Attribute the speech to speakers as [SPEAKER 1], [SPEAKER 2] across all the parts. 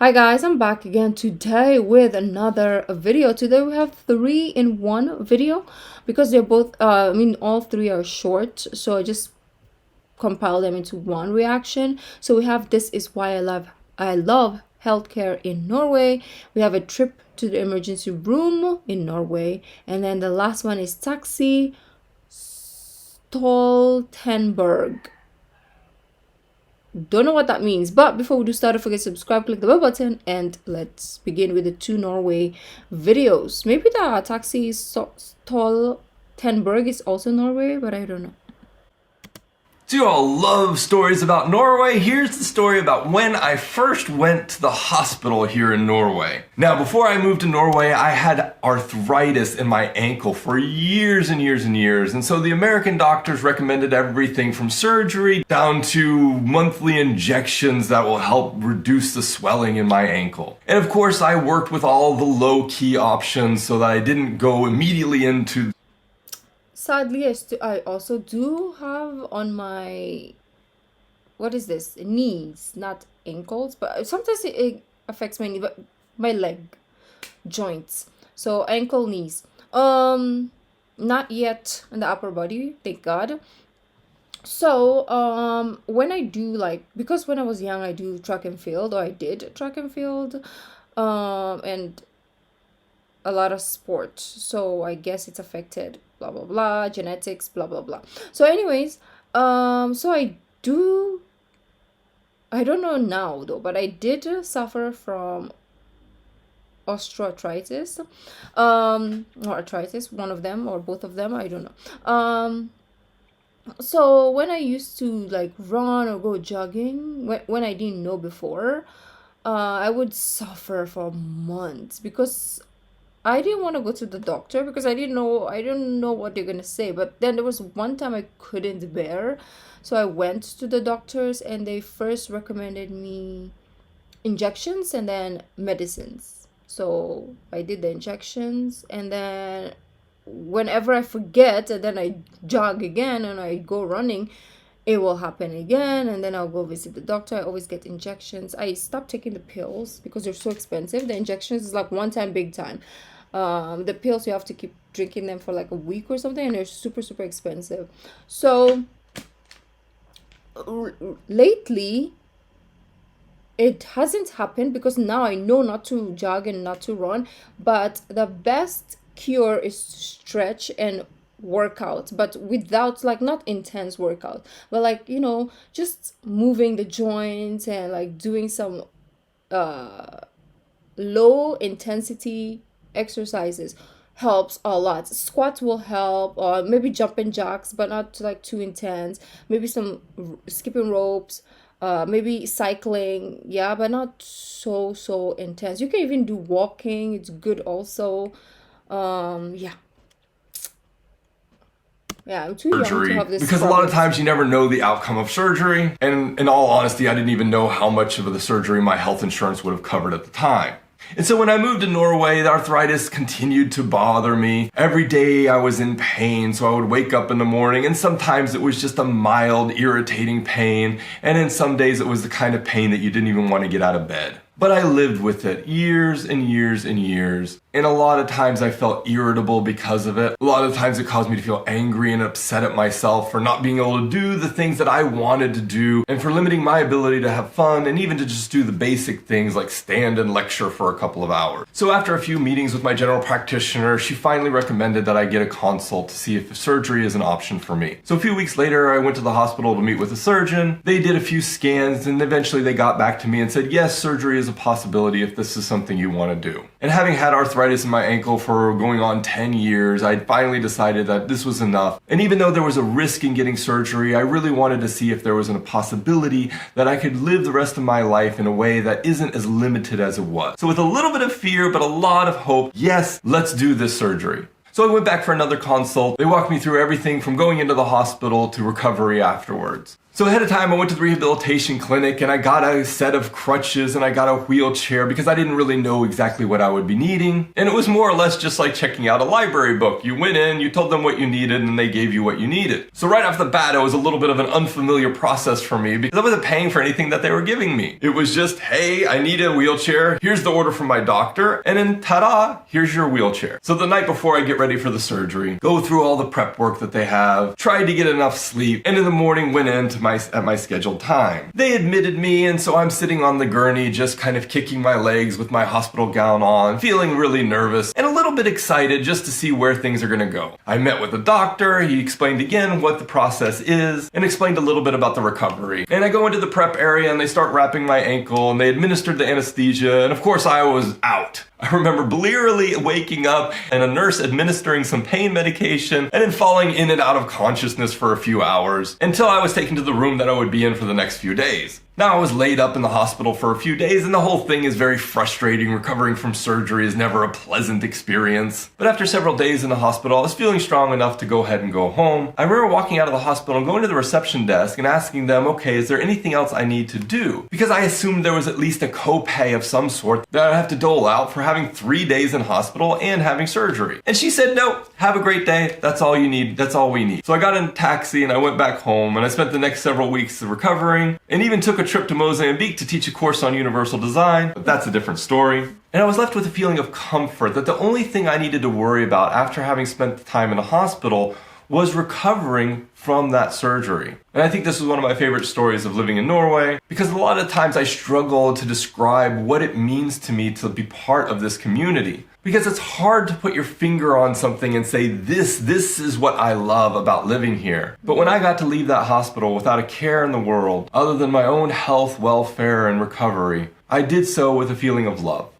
[SPEAKER 1] Hi guys, I'm back again today with another video. Today we have 3-in-1 video because they're both all three are short, so I just compile them into one reaction. So we have This Is Why I Love Healthcare in Norway. We have a trip to the emergency room in Norway, and then the last one is Taxi Stoltenberg. Don't know what that means, but before we do start, don't forget to subscribe, click the bell button, and let's begin with the two Norway videos. Maybe the Taxi Stoltenberg is also Norway, but I don't know.
[SPEAKER 2] Do you all love stories about Norway? Here's the story about when I first went to the hospital here in Norway. Now, before I moved to Norway, I had arthritis in my ankle for years and years and years. And so the American doctors recommended everything from surgery down to monthly injections that will help reduce the swelling in my ankle. And of course, I worked with all the low-key options so that I didn't go immediately into
[SPEAKER 1] Sadly, I also do have on my, what is this, knees, not ankles, but sometimes it affects my knee, but my leg joints. So ankle, knees. Not yet in the upper body, thank God. So when I do, like, because when I was young I do track and field, or I did track and field, and a lot of sport, so I guess it's affected, blah blah blah, genetics, blah blah blah. So anyways, so I don't know now though, but I did suffer from osteoarthritis, or arthritis, one of them or both of them, I don't know. So when I used to like run or go jogging, when I didn't know before, I would suffer for months because I didn't want to go to the doctor because I didn't know what they're gonna say. But then there was one time I couldn't bear, so I went to the doctors and they first recommended me injections and then medicines. So I did the injections, and then whenever I forget and then I jog again and I go running, it will happen again, and then I'll go visit the doctor. I always get injections. I stopped taking the pills because they're so expensive. The injections is like one time, big time. The pills, you have to keep drinking them for like a week or something, and they're super super expensive. So lately it hasn't happened because now I know not to jog and not to run, but the best cure is to stretch and workout, but without, like, not intense workout, but like, just moving the joints and like doing some low intensity exercises helps a lot. Squats will help, or maybe jumping jacks, but not like too intense. Maybe some skipping ropes, maybe cycling, yeah, but not so intense. You can even do walking, it's good also. Yeah, I'm too young to
[SPEAKER 2] surgery
[SPEAKER 1] have this
[SPEAKER 2] because a lot of times you never know the outcome of surgery. And in all honesty, I didn't even know how much of the surgery my health insurance would have covered at the time. And so when I moved to Norway, the arthritis continued to bother me. Every day I was in pain, so I would wake up in the morning, and sometimes it was just a mild, irritating pain, and then some days it was the kind of pain that you didn't even want to get out of bed. But I lived with it years and years and years. And a lot of times I felt irritable because of it. A lot of times it caused me to feel angry and upset at myself for not being able to do the things that I wanted to do, and for limiting my ability to have fun and even to just do the basic things like stand and lecture for a couple of hours. So after a few meetings with my general practitioner, she finally recommended that I get a consult to see if surgery is an option for me. So a few weeks later, I went to the hospital to meet with a surgeon. They did a few scans, and eventually they got back to me and said, yes, surgery is a possibility if this is something you want to do. And having had arthritis in my ankle for going on 10 years, I finally decided that this was enough. And even though there was a risk in getting surgery, I really wanted to see if there was a possibility that I could live the rest of my life in a way that isn't as limited as it was. So with a little bit of fear, but a lot of hope, yes, let's do this surgery. So I went back for another consult. They walked me through everything from going into the hospital to recovery afterwards. So ahead of time, I went to the rehabilitation clinic and I got a set of crutches and I got a wheelchair because I didn't really know exactly what I would be needing. And it was more or less just like checking out a library book. You went in, you told them what you needed, and they gave you what you needed. So right off the bat, it was a little bit of an unfamiliar process for me because I wasn't paying for anything that they were giving me. It was just, hey, I need a wheelchair. Here's the order from my doctor. And then ta-da, here's your wheelchair. So the night before I get ready for the surgery, go through all the prep work that they have, tried to get enough sleep, and in the morning went in at my scheduled time. They admitted me, and so I'm sitting on the gurney just kind of kicking my legs with my hospital gown on, feeling really nervous and a little bit excited just to see where things are going to go. I met with the doctor. He explained again what the process is and explained a little bit about the recovery. And I go into the prep area and they start wrapping my ankle and they administered the anesthesia, and of course I was out. I remember blearily waking up and a nurse administering some pain medication and then falling in and out of consciousness for a few hours until I was taken to the room that I would be in for the next few days. Now I was laid up in the hospital for a few days and the whole thing is very frustrating. Recovering from surgery is never a pleasant experience. But after several days in the hospital, I was feeling strong enough to go ahead and go home. I remember walking out of the hospital and going to the reception desk and asking them, okay, is there anything else I need to do? Because I assumed there was at least a copay of some sort that I'd have to dole out for having 3 days in hospital and having surgery. And she said, no, have a great day. That's all you need. That's all we need. So I got in a taxi and I went back home and I spent the next several weeks recovering and even took a trip to Mozambique to teach a course on universal design, but that's a different story. And I was left with a feeling of comfort that the only thing I needed to worry about after having spent the time in a hospital was recovering from that surgery. And I think this is one of my favorite stories of living in Norway because a lot of times I struggle to describe what it means to me to be part of this community. Because it's hard to put your finger on something and say, this is what I love about living here. But when I got to leave that hospital without a care in the world, other than my own health, welfare, and recovery, I did so with a feeling of love.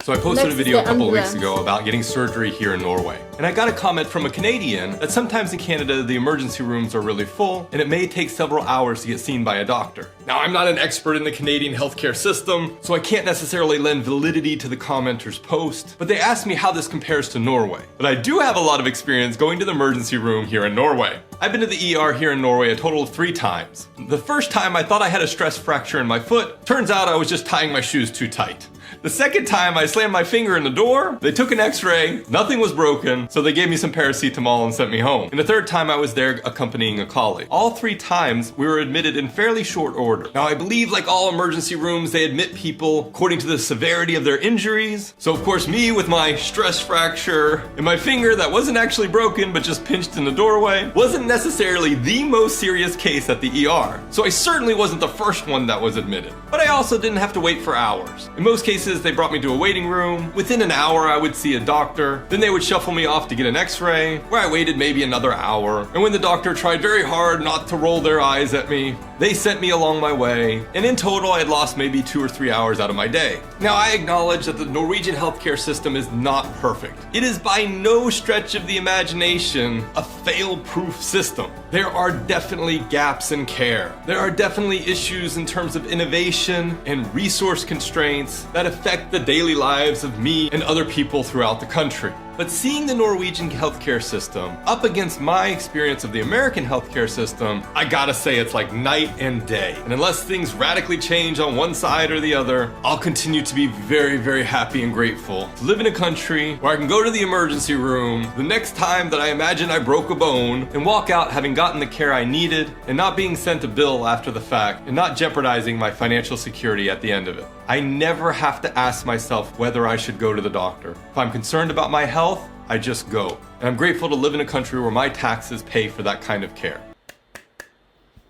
[SPEAKER 2] So I posted a video a couple of weeks ago about getting surgery here in Norway. And I got a comment from a Canadian that sometimes in Canada the emergency rooms are really full and it may take several hours to get seen by a doctor. Now I'm not an expert in the Canadian healthcare system, so I can't necessarily lend validity to the commenter's post, but they asked me how this compares to Norway. But I do have a lot of experience going to the emergency room here in Norway. I've been to the ER here in Norway a total of 3 times. The first time I thought I had a stress fracture in my foot. Turns out I was just tying my shoes too tight. The second time I slammed my finger in the door, they took an x-ray, nothing was broken, so they gave me some paracetamol and sent me home. And the third time I was there accompanying a colleague. All 3 times we were admitted in fairly short order. Now I believe like all emergency rooms, they admit people according to the severity of their injuries. So of course me with my stress fracture and my finger that wasn't actually broken but just pinched in the doorway wasn't necessarily the most serious case at the ER. So I certainly wasn't the first one that was admitted. But I also didn't have to wait for hours. In most cases, they brought me to a waiting room. Within an hour, I would see a doctor. Then they would shuffle me off to get an x-ray, where I waited maybe another hour. And when the doctor tried very hard not to roll their eyes at me, they sent me along my way. And in total, I had lost maybe 2 or 3 hours out of my day. Now, I acknowledge that the Norwegian healthcare system is not perfect. It is by no stretch of the imagination a fail-proof system. There are definitely gaps in care. There are definitely issues in terms of innovation and resource constraints that affect the daily lives of me and other people throughout the country. But seeing the Norwegian healthcare system up against my experience of the American healthcare system, I gotta say it's like night and day. And unless things radically change on one side or the other, I'll continue to be very, very happy and grateful to live in a country where I can go to the emergency room the next time that I imagine I broke a bone and walk out having gotten the care I needed and not being sent a bill after the fact and not jeopardizing my financial security at the end of it. I never have to ask myself whether I should go to the doctor. If I'm concerned about my health, I just go. And I'm grateful to live in a country where my taxes pay for that kind of care.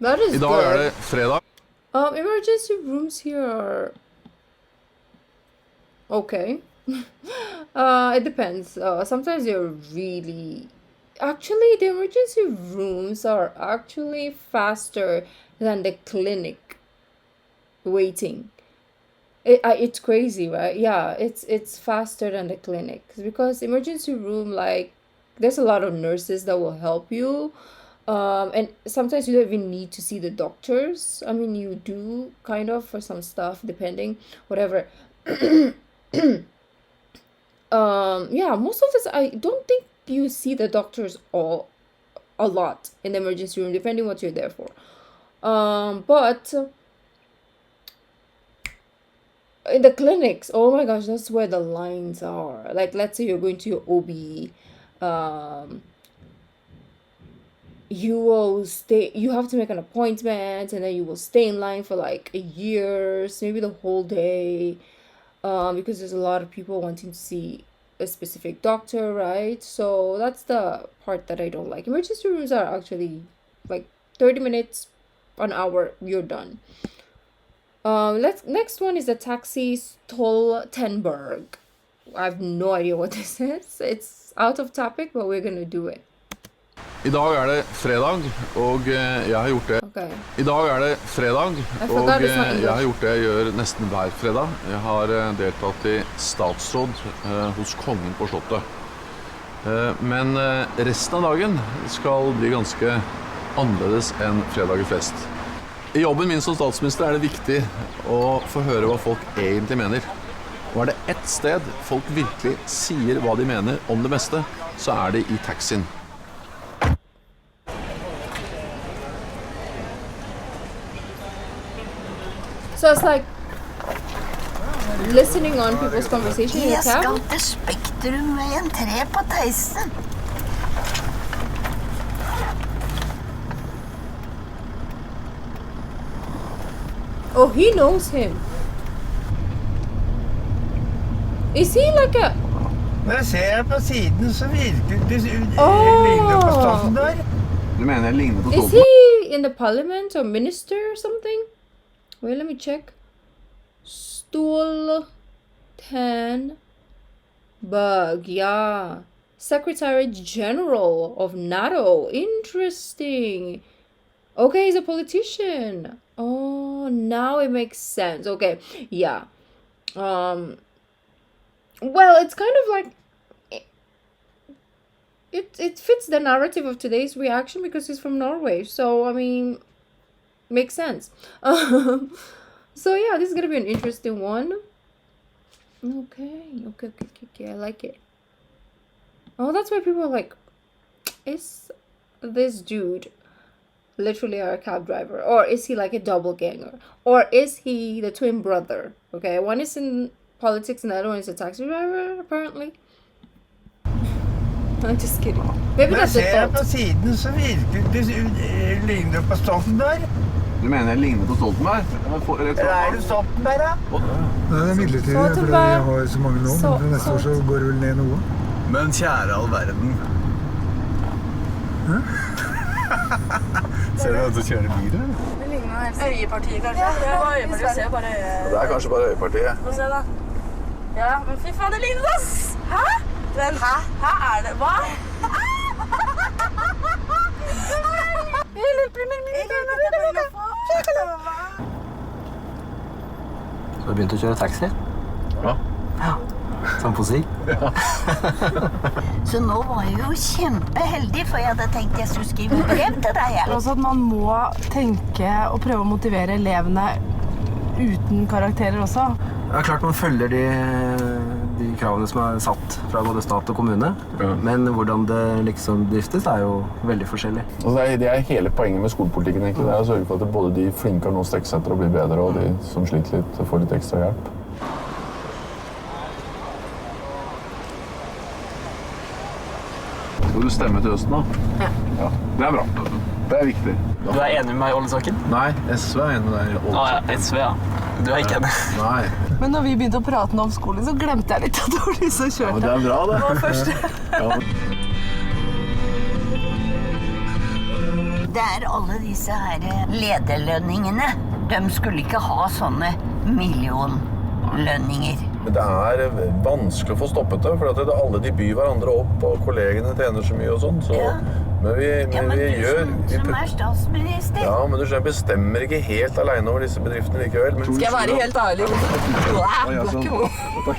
[SPEAKER 1] That is
[SPEAKER 3] I dag er det fredag.
[SPEAKER 1] Emergency rooms here are okay. It depends. Sometimes they're really... Actually, the emergency rooms are actually faster than the clinic waiting. It's crazy, right? Yeah, it's faster than the clinic because emergency room, like, there's a lot of nurses that will help you, and sometimes you don't even need to see the doctors. I mean, you do kind of for some stuff, depending, whatever. Yeah, most of this I don't think you see the doctors a lot in the emergency room, depending what you're there for. But in the clinics, oh my gosh, that's where the lines are. Like, let's say you're going to your OB, you have to make an appointment, and then you will stay in line for like a year, maybe the whole day, because there's a lot of people wanting to see a specific doctor, right? So that's the part that I don't like. Emergency rooms are actually like 30 minutes, an hour, you're done. Next one is the taxi Stoltenberg. I have no idea what this is. It's out of topic, but we're gonna do it.
[SPEAKER 3] I dag det fredag, og jeg har gjort det.
[SPEAKER 1] Okay.
[SPEAKER 3] I dag det fredag, og jeg har gjort det jeg gjør nesten hver fredag. Jeg har deltatt I statsråd hos kongen på slottet. Men resten av dagen skal bli ganske annerledes enn fredag I flest. I jobben min som statsminister det viktig å få høre hva folk egentlig mener. Og det ett sted folk virkelig sier hva de mener om det meste, så det I taxien.
[SPEAKER 1] So it's like listening on people's conversation in a cab.
[SPEAKER 4] Jeg skal til Spektrumveien 3 på Theisen.
[SPEAKER 1] Oh, he knows him. Is he like a...
[SPEAKER 5] Når jeg ser på siden, så virker det ligner på Stoltenberg.
[SPEAKER 3] Du mener jeg ligner på
[SPEAKER 1] Is he in the parliament or minister or something? Wait, let me check. Stoltenberg, yeah. Secretary General of NATO. Interesting. Okay, he's a politician. Oh, now it makes sense. Okay, yeah. Well, it's kind of like it fits the narrative of today's reaction because he's from Norway. So, I mean, makes sense. So yeah, this is gonna be an interesting one. Okay, I like it. Oh, that's why people are like, is this dude literally a cab driver, or is he like a doppelganger, or is he the twin brother? Okay, one is in politics and the other one is a taxi driver, apparently. I'm just kidding. Maybe that's the thought.
[SPEAKER 5] På siden så virker det ligner på Stoltenberg.
[SPEAKER 3] Du mener jeg ligner på Stoltenberg?
[SPEAKER 5] Det Stoltenberg, da?
[SPEAKER 6] Det midlertidig, fordi jeg har så mange nå, men fra neste år så går det vel ned noe.
[SPEAKER 5] Men kjære all verden. Ser du at du kjører bil, eller?
[SPEAKER 7] Det ligner helt Øyepartiet, kanskje? Det var Øyepartiet, ser bare
[SPEAKER 3] Det kanskje bare Øyepartiet.
[SPEAKER 7] Få se da. Ja, men fy faen, det ligner oss! Hæ? Men, hæ det? Hva?
[SPEAKER 8] Så du har begynt å kjøre taxi?
[SPEAKER 3] Ja.
[SPEAKER 8] Som på si?
[SPEAKER 3] Ja.
[SPEAKER 4] Så nå var jeg jo kjempeheldig, for jeg hadde tenkt jeg skulle skrive brev til deg.
[SPEAKER 7] Også at man må tenke og prøve å motivere elevene uten karakterer også.
[SPEAKER 8] Ja, klart man følger de kravene som satt fra både stat og kommune, men hvordan det liksom driftes jo veldig forskjellig.
[SPEAKER 3] Altså det hele poenget med skolepolitikken egentlig, det å sørge for at både de flinke har noe strekke seg til å bli bedre, og de som sliter litt får litt ekstra hjelp. Skal du stemme til høsten da? Ja. Det bra. Det viktig.
[SPEAKER 8] Du enig med meg I alle saken?
[SPEAKER 3] Nei, SV enig med deg I alle saken.
[SPEAKER 8] Ja, SV, ja. Du ikke enig?
[SPEAKER 3] Nei.
[SPEAKER 7] Men når vi begynte å prate om skolen, så glemte jeg litt at det var de som kjørte.
[SPEAKER 3] Ja, det bra det.
[SPEAKER 7] Det var først.
[SPEAKER 3] Ja.
[SPEAKER 4] Det alle disse her lederlønningene. De skulle ikke ha sånne millionlønninger.
[SPEAKER 3] Det vanskelig å få stoppet det, for at alle de byr hverandre opp, og kollegene tjener så mye og sånn, så...
[SPEAKER 4] Ja.
[SPEAKER 3] Men vi gjør...
[SPEAKER 4] Som statsminister.
[SPEAKER 3] Ja, men du bestemmer ikke helt alene over disse bedriftene likevel. Men...
[SPEAKER 7] Skal jeg være helt ærlig?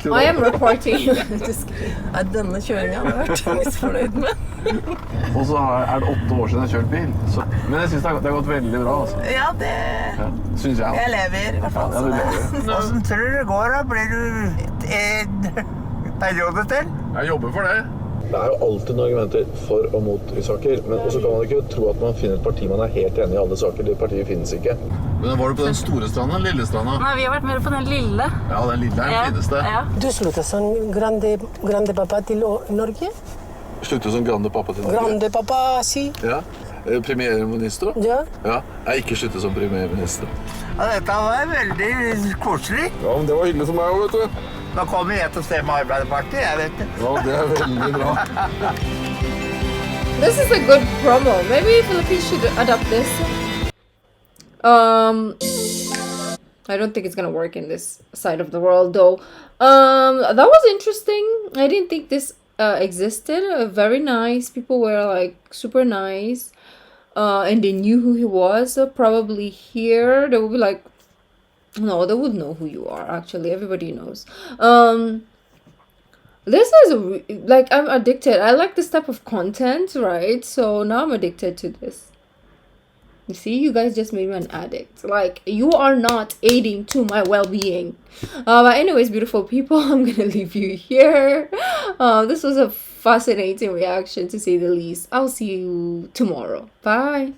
[SPEAKER 1] I am reporting.
[SPEAKER 7] Nei, denne kjøringen har jeg vært misfornøyd med.
[SPEAKER 3] Og så det 8 år siden jeg har kjørt bil. Så... Men jeg synes det har gått veldig bra, altså.
[SPEAKER 7] Ja, det...
[SPEAKER 3] Ja, synes jeg.
[SPEAKER 7] Jeg lever I hvert fall.
[SPEAKER 3] Ja, du lever.
[SPEAKER 5] Hvordan tror du det går, da? Blir du en periode til?
[SPEAKER 3] Jeg jobber for det. Det er jo alltid noen argumenter for og mot i saker, men også kan man ikke tro at man finner et parti man er helt enig i alle saker. Det partiet finnes ikke. Men var du på den store stranda eller lille stranda?
[SPEAKER 7] Nei, vi har vært mer på den lille.
[SPEAKER 3] Ja, den lille er den fineste.
[SPEAKER 7] Ja.
[SPEAKER 9] Du sluttet som grande pappa til Norge?
[SPEAKER 3] Sluttet som grande pappa til Norge.
[SPEAKER 9] Grande pappa, si.
[SPEAKER 3] Ja. Premierminister?
[SPEAKER 9] Ja.
[SPEAKER 3] Ja. Jeg ikke sluttet som premierminister.
[SPEAKER 5] Ja, dette var veldig koselig.
[SPEAKER 3] Ja, men det var hyggelig for meg også, vet du.
[SPEAKER 5] Nå kommer jeg til å stemme Arbeiderpartiet, jeg vet det.
[SPEAKER 3] Ja, det er veldig bra.
[SPEAKER 1] This is a good promo. Maybe Philippines should adopt this. I don't think it's gonna work in this side of the world though. That was interesting. I didn't think this existed. Very nice. People were like super nice. And they knew who he was. Probably here they would be like, no, they would know who you are. Actually, everybody knows. This is like, I'm addicted. I like this type of content, right? So now I'm addicted to this. You see, you guys just made me an addict. Like, you are not aiding to my well-being. But anyways, beautiful people, I'm gonna leave you here. This was a fascinating reaction, to say the least. I'll see you tomorrow. Bye.